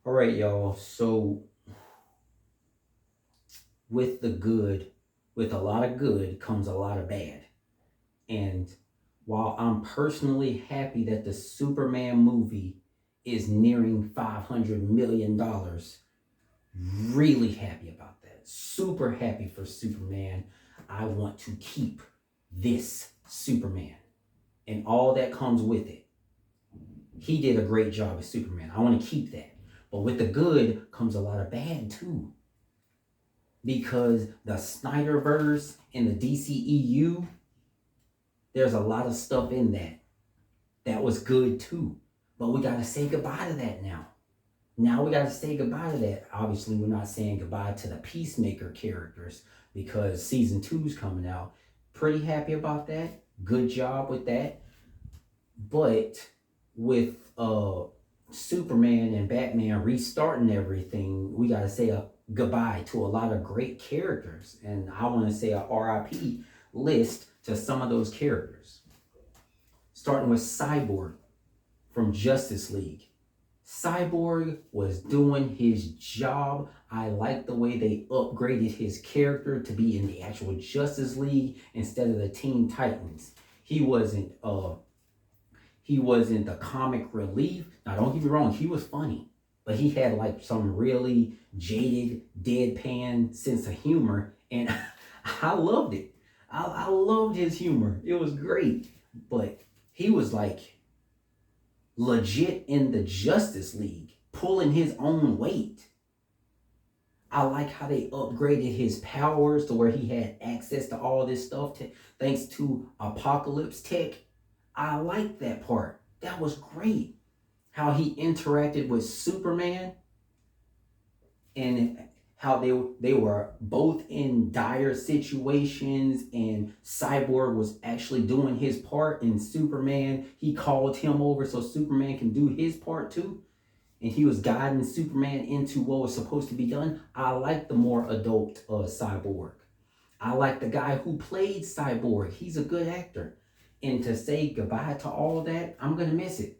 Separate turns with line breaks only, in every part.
All right, y'all. So with the good, with a lot of good comes a lot of bad. And while I'm personally happy that the Superman movie is nearing $500 million, really happy about that. Super happy for Superman. I want to keep this Superman and all that comes with it. He did a great job as Superman. I want to keep that. But with the good comes a lot of bad too. Because the Snyderverse and the DCEU, there's a lot of stuff in that was good too. But we got to say goodbye to that now. Now we got to say goodbye to that. Obviously, we're not saying goodbye to the Peacemaker characters because season 2's coming out. Pretty happy about that. Good job with that. But with Superman and Batman restarting everything, we got to say a goodbye to a lot of great characters. And I want to say a RIP list to some of those characters. Starting with Cyborg from Justice League. Cyborg was doing his job. I like the way they upgraded his character to be in the actual Justice League instead of the Teen Titans. He wasn't the comic relief. Now don't get me wrong, he was funny, but he had like some really jaded, deadpan sense of humor, and I loved it. I loved his humor. It was great, but he was like legit in the Justice League, pulling his own weight. I like how they upgraded his powers to where he had access to all this stuff thanks to Apocalypse Tech. I like that part. That was great. How he interacted with Superman and how they were both in dire situations and Cyborg was actually doing his part and Superman, he called him over so Superman can do his part too. And he was guiding Superman into what was supposed to be done. I like the more adult Cyborg. I like the guy who played Cyborg. He's a good actor. And to say goodbye to all of that, I'm going to miss it.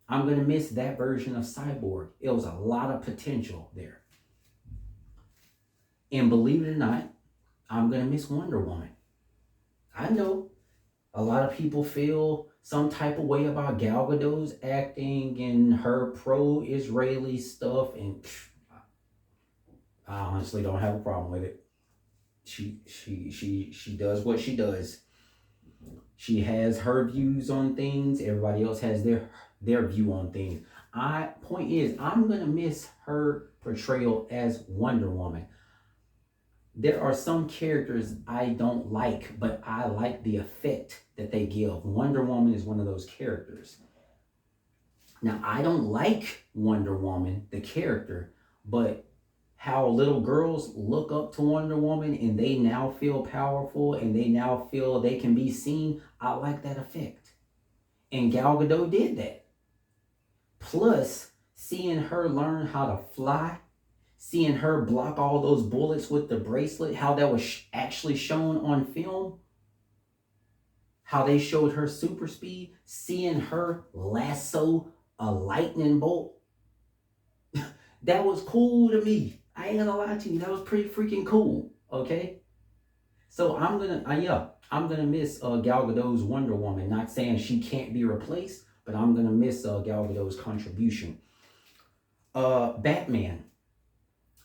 I'm going to miss that version of Cyborg. It was a lot of potential there. And believe it or not, I'm going to miss Wonder Woman. I know a lot of people feel some type of way about Gal Gadot's acting and her pro-Israeli stuff, and I honestly don't have a problem with it. She does what she does. She has her views on things. Everybody else has their view on things. Point is, I'm gonna miss her portrayal as Wonder Woman. There are some characters I don't like, but I like the effect that they give. Wonder Woman is one of those characters. Now, I don't like Wonder Woman, the character, but how little girls look up to Wonder Woman and they now feel powerful and they now feel they can be seen, I like that effect. And Gal Gadot did that. Plus, seeing her learn how to fly, seeing her block all those bullets with the bracelet, how that was actually shown on film, how they showed her super speed, seeing her lasso a lightning bolt, that was cool to me. I ain't gonna lie to you, that was pretty freaking cool, okay? So I'm gonna miss Gal Gadot's Wonder Woman. Not saying she can't be replaced, but I'm gonna miss Gal Gadot's contribution. Batman.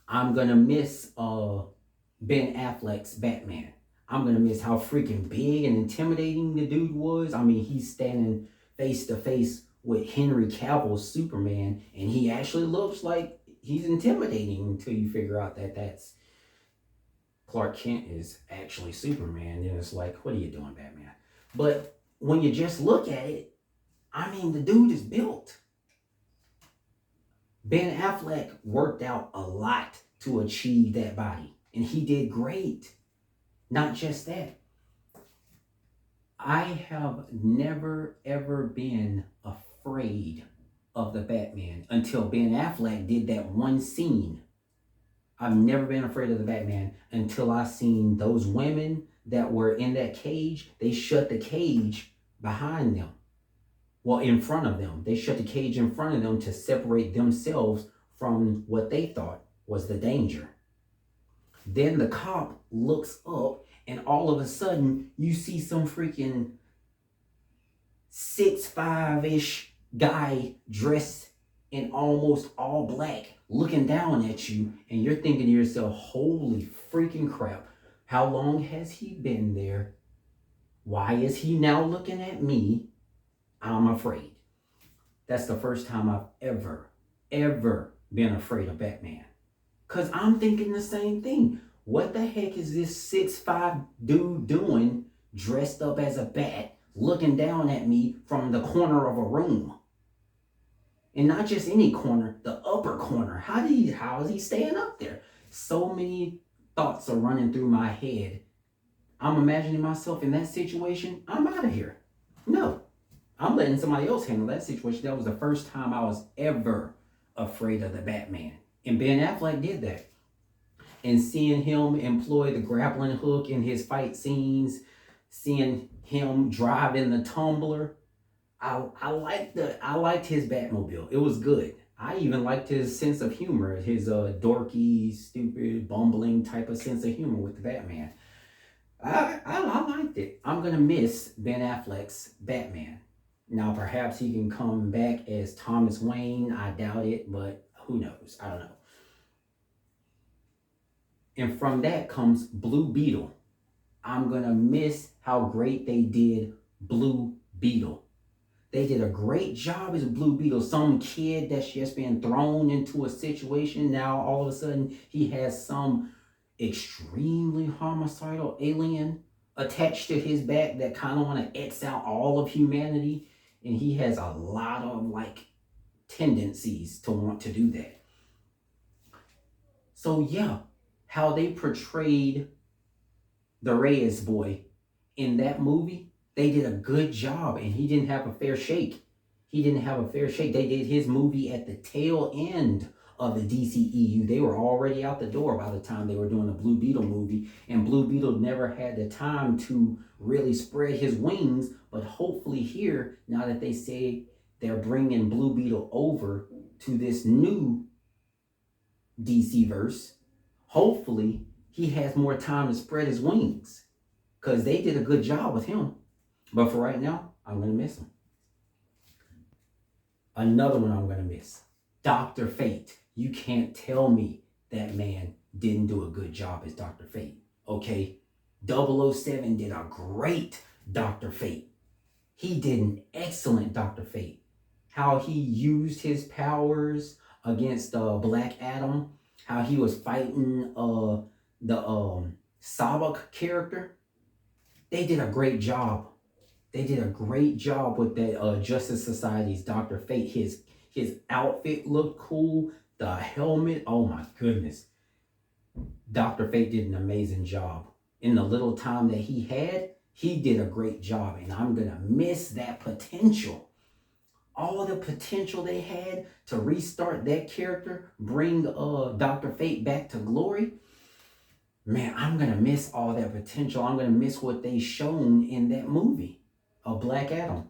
I'm gonna miss Ben Affleck's Batman. I'm gonna miss how freaking big and intimidating the dude was. I mean, he's standing face to face with Henry Cavill's Superman, and he actually looks like he's intimidating until you figure out that that's Clark Kent is actually Superman. Then it's like, what are you doing, Batman? But when you just look at it, I mean, the dude is built. Ben Affleck worked out a lot to achieve that body, and he did great. Not just that. I have never ever been afraid of the Batman until Ben Affleck did that one scene. I've never been afraid of the Batman until I seen those women that were in that cage. They shut the cage behind them. Well, in front of them. They shut the cage in front of them to separate themselves from what they thought was the danger. Then the cop looks up, and all of a sudden, you see some freaking 6'5" ish guy dressed in almost all black looking down at you, and you're thinking to yourself, holy freaking crap, how long has he been there? Why is he now looking at me? I'm afraid. That's the first time I've ever been afraid of Batman. Because I'm thinking the same thing. What the heck is this 6'5" dude doing dressed up as a bat looking down at me from the corner of a room? And not just any corner, the upper corner. How is he staying up there? So many thoughts are running through my head. I'm imagining myself in that situation. I'm out of here. No, I'm letting somebody else handle that situation. That was the first time I was ever afraid of the Batman. And Ben Affleck did that. And seeing him employ the grappling hook in his fight scenes, seeing him driving the tumbler, I liked his Batmobile. It was good. I even liked his sense of humor, his dorky, stupid, bumbling type of sense of humor with the Batman. I liked it. I'm gonna miss Ben Affleck's Batman. Now perhaps he can come back as Thomas Wayne. I doubt it, but who knows? I don't know. And from that comes Blue Beetle. I'm gonna miss how great they did Blue Beetle. They did a great job as Blue Beetle. Some kid that's just been thrown into a situation. Now all of a sudden he has some extremely homicidal alien attached to his back that kind of want to X out all of humanity. And he has a lot of tendencies to want to do that. So yeah, how they portrayed the Reyes boy in that movie, they did a good job, and he didn't have a fair shake. They did his movie at the tail end of the DCEU. They were already out the door by the time they were doing the Blue Beetle movie, and Blue Beetle never had the time to really spread his wings. But hopefully here, now that they say they're bringing Blue Beetle over to this new DC verse, hopefully he has more time to spread his wings, because they did a good job with him. But for right now, I'm going to miss him. Another one I'm going to miss, Dr. Fate. You can't tell me that man didn't do a good job as Dr. Fate. Okay, 007 did a great Dr. Fate. He did an excellent Dr. Fate. How he used his powers against Black Adam. How he was fighting the Sabak character. They did a great job. They did a great job with that Justice Society's Dr. Fate. His outfit looked cool. The helmet, oh my goodness. Dr. Fate did an amazing job. In the little time that he had, he did a great job. And I'm going to miss that potential. All the potential they had to restart that character, bring Dr. Fate back to glory. Man, I'm going to miss all that potential. I'm going to miss what they shown in that movie. Black Adam.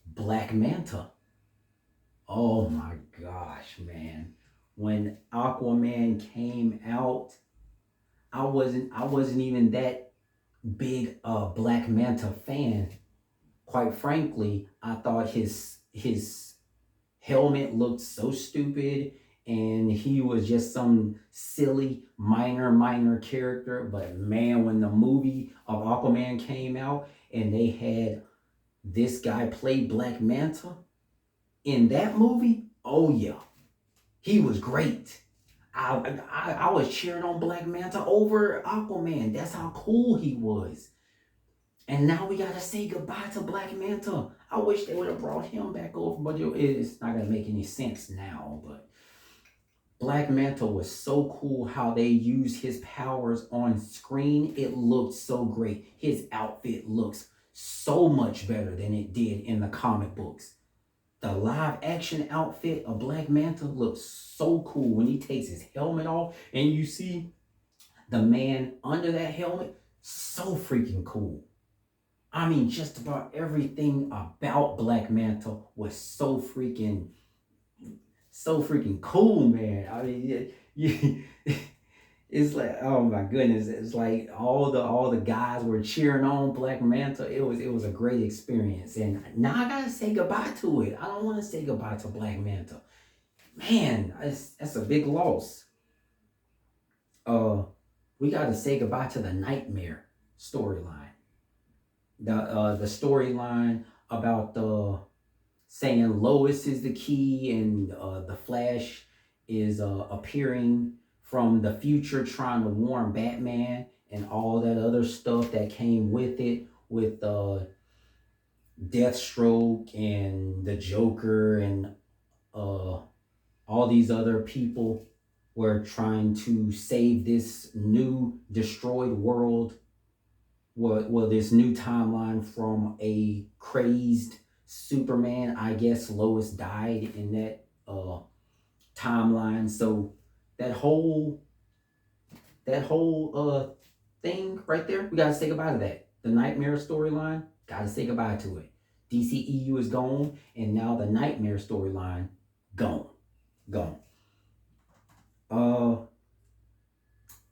Black Manta. Oh my gosh, man. When Aquaman came out, I wasn't even that big Black Manta fan. Quite frankly, I thought his helmet looked so stupid, and he was just some silly minor character. But man, when the movie of Aquaman came out and they had this guy play Black Manta in that movie, oh yeah, he was great. I was cheering on Black Manta over Aquaman. That's how cool he was. And now we gotta say goodbye to Black Manta. I wish they would have brought him back over, but it's not gonna make any sense now. But Black Manta was so cool how they used his powers on screen. It looked so great. His outfit looks so much better than it did in the comic books. The live action outfit of Black Manta looks so cool when he takes his helmet off and you see the man under that helmet. So freaking cool. I mean, just about everything about Black Manta was so freaking so freaking cool, man. I mean, you, it's like, oh my goodness, it's like all the guys were cheering on Black Manta. It was a great experience, and now I gotta say goodbye to it. I don't want to say goodbye to Black Manta. Man, that's a big loss. Uh, we got to say goodbye to the Nightmare storyline. The storyline about the saying Lois is the key, and the Flash is appearing from the future trying to warn Batman, and all that other stuff that came with it, with Deathstroke and the Joker and uh, all these other people were trying to save this new destroyed world, well, this new timeline from a crazed Superman. I guess Lois died in that timeline. So that whole that whole thing right there, we gotta say goodbye to that. The Nightmare storyline, gotta say goodbye to it. DCEU is gone, and now the Nightmare storyline, gone. Gone. Uh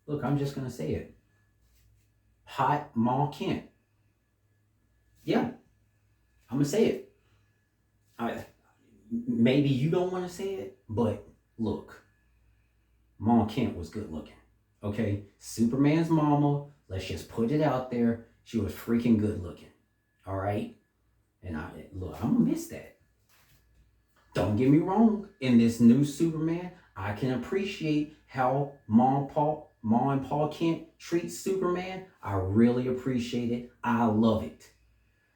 Look, I'm just gonna say it. Hot Ma Kent. Yeah, I'm gonna say it. I Maybe you don't want to say it, but look, Ma Kent was good looking. Okay, Superman's mama. Let's just put it out there. She was freaking good looking. All right, and I'm gonna miss that. Don't get me wrong. In this new Superman, I can appreciate how Ma and Paul Kent treat Superman. I really appreciate it. I love it.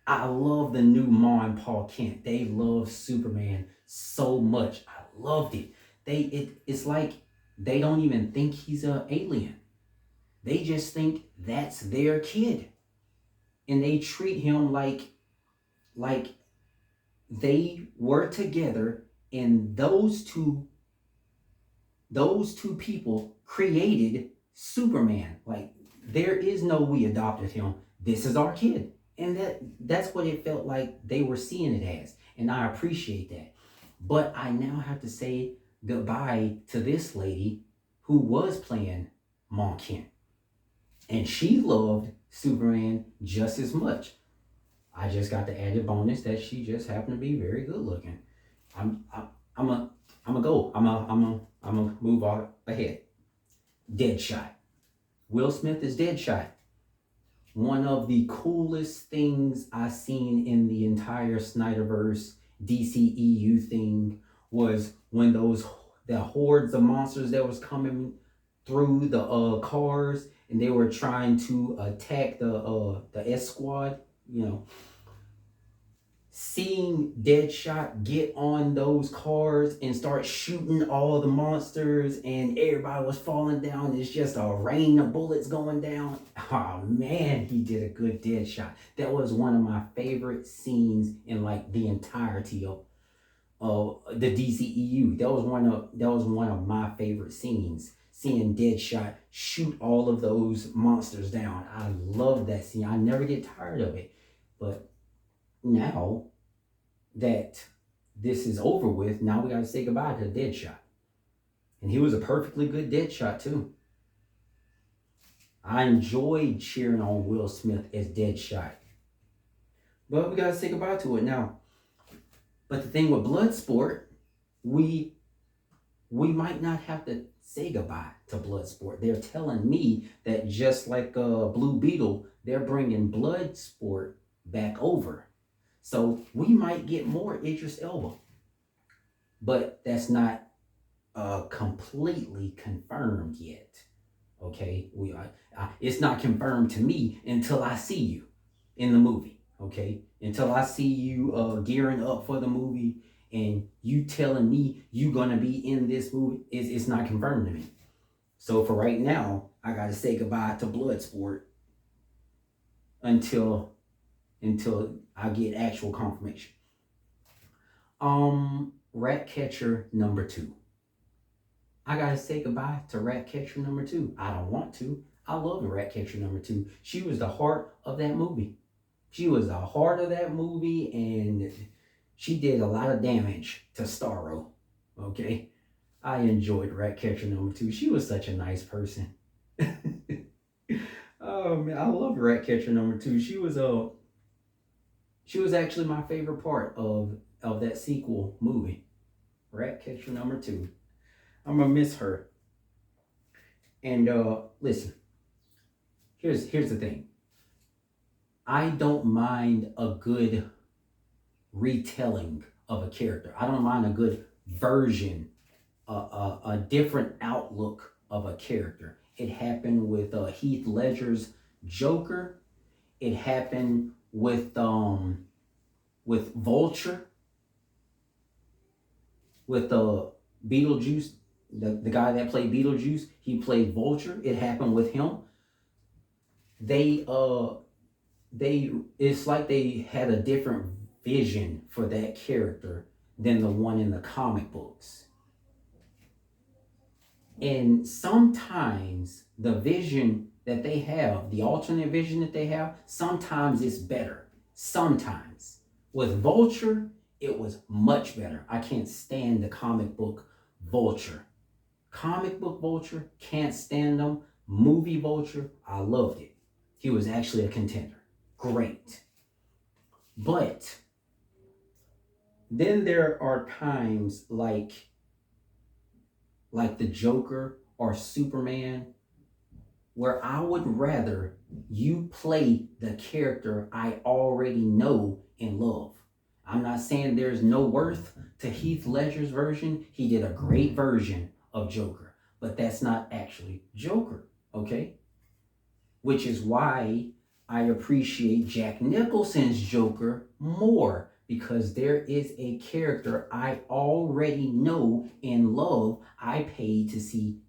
I love the new Ma and Paul Kent. They love Superman so much. I loved it. It's like they don't even think he's an alien. They just think that's their kid. And they treat him like they were together, and those two people created Superman. Like, there is no we adopted him. This is our kid. And that's what it felt like they were seeing it as. And I appreciate that. But I now have to say goodbye to this lady who was playing Ma Kent. And she loved Superman just as much. I just got the added bonus that she just happened to be very good looking. I'm I, I'm a I'm a go. I'm a move on ahead. Deadshot. Will Smith is Deadshot. One of the coolest things I seen in the entire Snyderverse DCEU thing was when the hordes of monsters that was coming through the cars, and they were trying to attack the S squad. You know, seeing Deadshot get on those cars and start shooting all the monsters, and everybody was falling down. It's just a rain of bullets going down. Oh man, he did a good Deadshot. That was one of my favorite scenes in like the entirety of the DCEU. That was one of my favorite scenes. Seeing Deadshot shoot all of those monsters down. I love that scene. I never get tired of it. But now that this is over with, now we got to say goodbye to Deadshot. And he was a perfectly good Deadshot too. I enjoyed cheering on Will Smith as Deadshot. But we got to say goodbye to it now. But the thing with Bloodsport, we might not have to say goodbye to Bloodsport. They're telling me that just like Blue Beetle, they're bringing Bloodsport back over. So we might get more Idris Elba. But that's not completely confirmed yet. Okay, it's not confirmed to me until I see you in the movie. Okay, until I see you gearing up for the movie, and you telling me you gonna be in this movie, it's not confirmed to me. So for right now, I gotta say goodbye to Bloodsport until I get actual confirmation. Ratcatcher number 2. I gotta say goodbye to Ratcatcher number 2. I don't want to. I love Ratcatcher number 2. She was the heart of that movie. She was the heart of that movie, and she did a lot of damage to Starro. Okay, I enjoyed Ratcatcher number two. She was such a nice person. Oh man, I love Ratcatcher number two. She was actually my favorite part of that sequel movie, Ratcatcher number two. I'm gonna miss her. And listen, here's the thing. I don't mind a good retelling of a character. I don't mind a good version, a different outlook of a character. It happened with Heath Ledger's Joker. It happened with Vulture, with Beetlejuice, the guy that played Beetlejuice. He played Vulture. It happened with him. They it's like they had a different vision for that character than the one in the comic books. And sometimes the vision that they have, the alternate vision that they have, sometimes it's better. Sometimes. With Vulture, it was much better. I can't stand the comic book Vulture. Comic book Vulture, can't stand them. Movie Vulture, I loved it. He was actually a contender. Great. But then there are times like the Joker or Superman where I would rather you play the character I already know and love. I'm not saying there's no worth to Heath Ledger's version. He did a great version of Joker, but that's not actually Joker, okay? Which is why I appreciate Jack Nicholson's Joker more, because there is a character I already know and love. I paid to see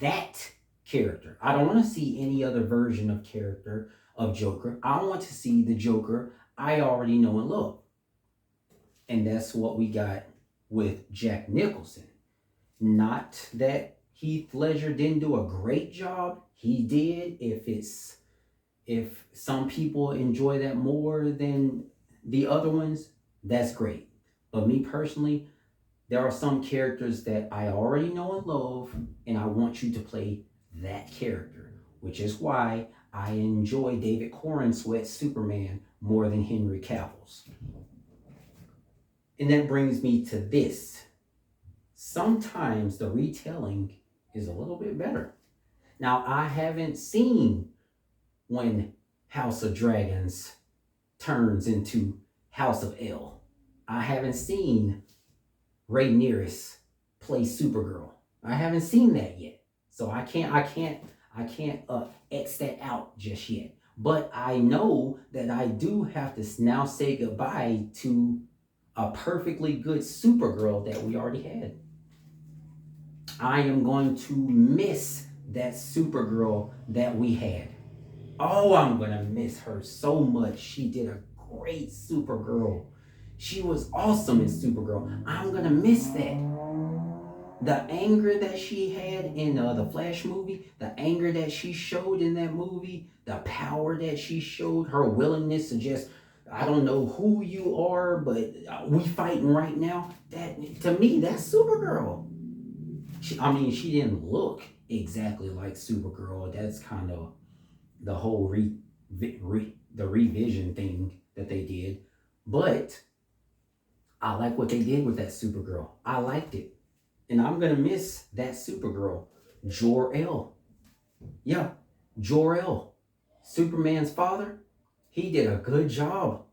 that character. I don't want to see any other version of character of Joker. I want to see the Joker I already know and love. And that's what we got with Jack Nicholson. Not that Heath Ledger didn't do a great job. He did. If some people enjoy that more than the other ones, that's great. But me personally, there are some characters that I already know and love, and I want you to play that character, which is why I enjoy David Corenswet's Superman more than Henry Cavill's. And that brings me to this. Sometimes the retelling is a little bit better. Now, I haven't seen when House of Dragons turns into House of L. I haven't seen Rhaenyra play Supergirl. I haven't seen that yet. So I can't X that out just yet. But I know that I do have to now say goodbye to a perfectly good Supergirl that we already had. I am going to miss that Supergirl that we had. Oh, I'm going to miss her so much. She did a great Supergirl. She was awesome in Supergirl. I'm going to miss that. The anger that she had in the Flash movie, the anger that she showed in that movie, the power that she showed, her willingness to just, I don't know who you are, but we fighting right now. That, to me, that's Supergirl. She didn't look exactly like Supergirl. That's kind of the whole the revision thing that they did. But I like what they did with that Supergirl. I liked it. And I'm going to miss that Supergirl. Jor-El. Yeah, Jor-El. Superman's father. He did a good job.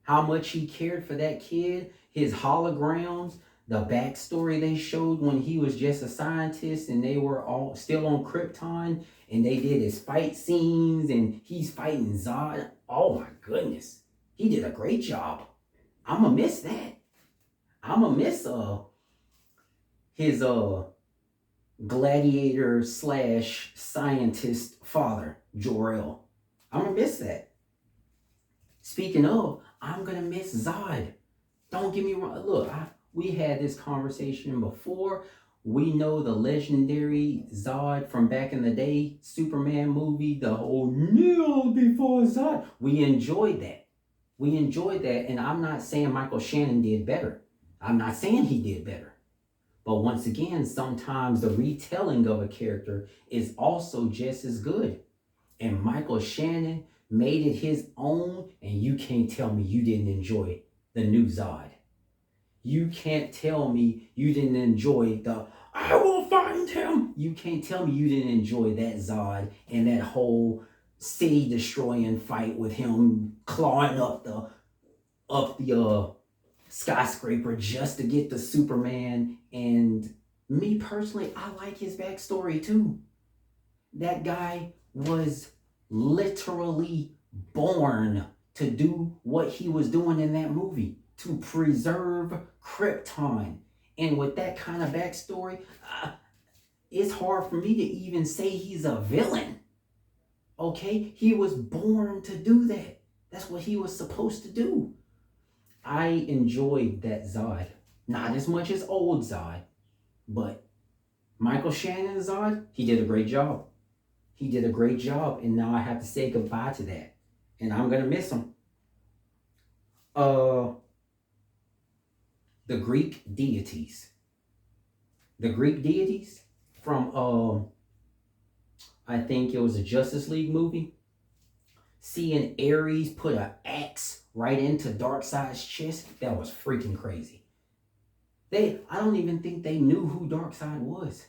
How much he cared for that kid. His holograms. The backstory they showed when he was just a scientist and they were all still on Krypton. And they did his fight scenes. And he's fighting Zod. Oh my goodness. He did a great job. I'm going to miss that. I'm going to miss his gladiator / scientist father, Jor-El. I'm gonna miss that. Speaking of, I'm gonna miss Zod. Don't get me wrong. Look, we had this conversation before. We know the legendary Zod from back in the day, Superman movie, the whole kneel before Zod. We enjoyed that. And I'm not saying Michael Shannon did better. I'm not saying he did better. But once again, sometimes the retelling of a character is also just as good. And Michael Shannon made it his own, and you can't tell me you didn't enjoy the new Zod. You can't tell me you didn't enjoy the I will find him. You can't tell me you didn't enjoy that Zod and that whole city destroying fight with him clawing up the skyscraper just to get the Superman. And me personally, I like his backstory too. That guy was literally born to do what he was doing in that movie, to preserve Krypton. And with that kind of backstory, it's hard for me to even say he's a villain. Okay? He was born to do that. That's what he was supposed to do. I enjoyed that Zod. Not as much as old Zod, but Michael Shannon Zod, he did a great job. He did a great job, and now I have to say goodbye to that. And I'm gonna miss him. Uh the Greek deities. The Greek deities from I think it was a Justice League movie. Seeing Ares put an axe right into Darkseid's chest, that was freaking crazy. I don't even think they knew who Darkseid was.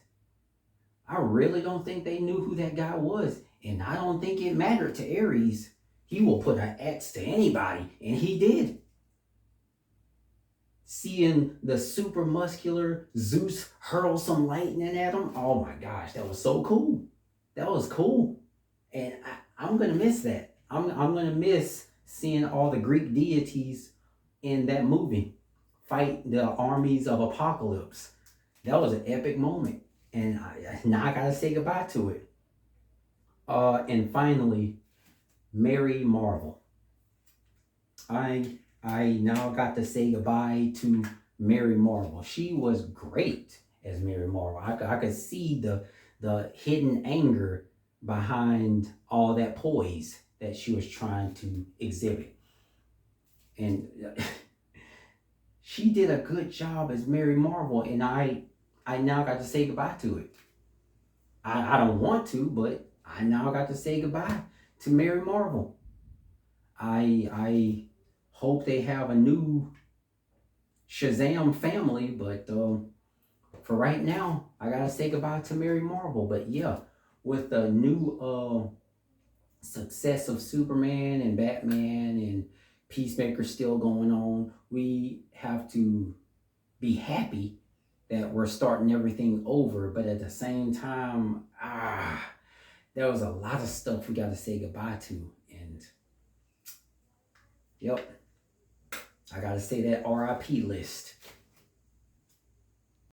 I really don't think they knew who that guy was. And I don't think it mattered to Ares. He will put an axe to anybody, and he did. Seeing the super muscular Zeus hurl some lightning at him, oh my gosh, that was so cool. That was cool. And I'm going to miss that. I'm going to miss seeing all the Greek deities in that movie fight the armies of Apocalypse. That was an epic moment. And now I got to say goodbye to it. And finally, Mary Marvel. I now got to say goodbye to Mary Marvel. She was great as Mary Marvel. I could see the hidden anger behind all that poise that she was trying to exhibit. And she did a good job as Mary Marvel, and I now got to say goodbye to it. I don't want to, but I now got to say goodbye to Mary Marvel. I hope they have a new Shazam family, but for right now, I gotta say goodbye to Mary Marvel. But yeah, with the new success of Superman and Batman and Peacemaker still going on, we have to be happy that we're starting everything over. But at the same time, there was a lot of stuff we got to say goodbye to. And yep, I got to say that RIP list.